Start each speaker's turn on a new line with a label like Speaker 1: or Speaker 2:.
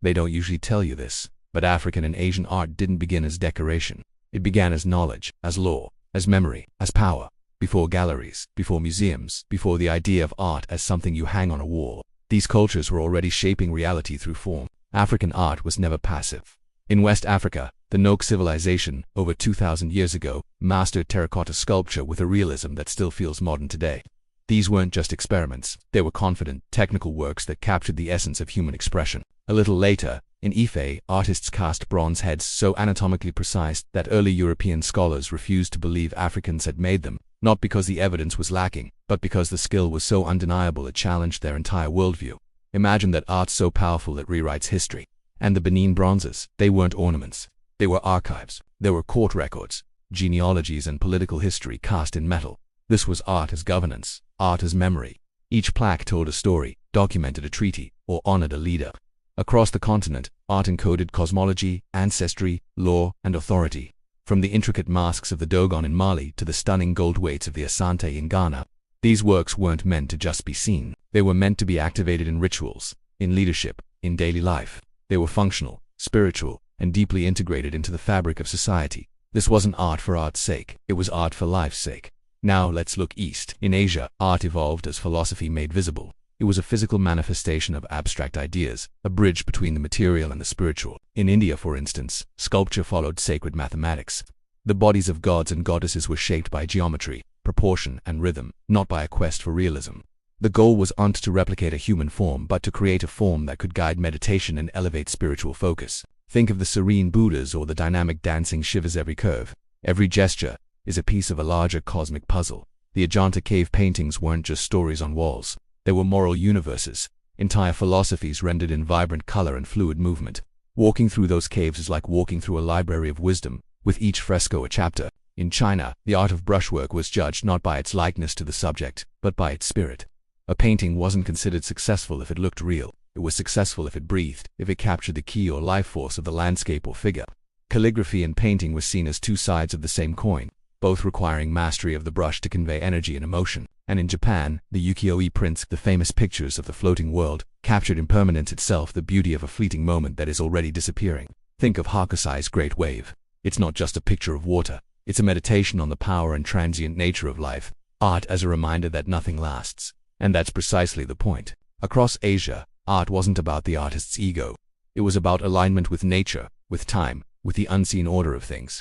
Speaker 1: They don't usually tell you this, but African and Asian art didn't begin as decoration. It began as knowledge, as law, as memory, as power. Before galleries, before museums, before the idea of art as something you hang on a wall, these cultures were already shaping reality through form. African art was never passive. In West Africa, the Nok civilization, over 2,000 years ago, mastered terracotta sculpture with a realism that still feels modern today. These weren't just experiments, they were confident, technical works that captured the essence of human expression. A little later, in Ife, artists cast bronze heads so anatomically precise that early European scholars refused to believe Africans had made them, not because the evidence was lacking, but because the skill was so undeniable it challenged their entire worldview. Imagine that art so powerful it rewrites history. And the Benin Bronzes, they weren't ornaments. They were archives. They were court records, genealogies and political history cast in metal. This was art as governance, art as memory. Each plaque told a story, documented a treaty, or honored a leader. Across the continent, art encoded cosmology, ancestry, law, and authority. From the intricate masks of the Dogon in Mali to the stunning gold weights of the Asante in Ghana, these works weren't meant to just be seen. They were meant to be activated in rituals, in leadership, in daily life. They were functional, spiritual, and deeply integrated into the fabric of society. This wasn't art for art's sake, it was art for life's sake. Now let's look east. In Asia, art evolved as philosophy made visible. It was a physical manifestation of abstract ideas, a bridge between the material and the spiritual. In India, for instance, sculpture followed sacred mathematics. The bodies of gods and goddesses were shaped by geometry, proportion, and rhythm, not by a quest for realism. The goal wasn't to replicate a human form, but to create a form that could guide meditation and elevate spiritual focus. Think of the serene Buddhas or the dynamic dancing Shivas. Every curve, every gesture, is a piece of a larger cosmic puzzle. The Ajanta cave paintings weren't just stories on walls. They were moral universes, entire philosophies rendered in vibrant color and fluid movement. Walking through those caves is like walking through a library of wisdom, with each fresco a chapter. In China, the art of brushwork was judged not by its likeness to the subject, but by its spirit. A painting wasn't considered successful if it looked real. It was successful if it breathed, if it captured the key or life force of the landscape or figure. Calligraphy and painting were seen as two sides of the same coin, both requiring mastery of the brush to convey energy and emotion. And in Japan, the ukiyo-e prints, the famous pictures of the floating world, captured impermanence itself, the beauty of a fleeting moment that is already disappearing. Think of Hakusai's Great Wave. It's not just a picture of water. It's a meditation on the power and transient nature of life. Art as a reminder that nothing lasts. And that's precisely the point. Across Asia, art wasn't about the artist's ego. It was about alignment with nature, with time, with the unseen order of things.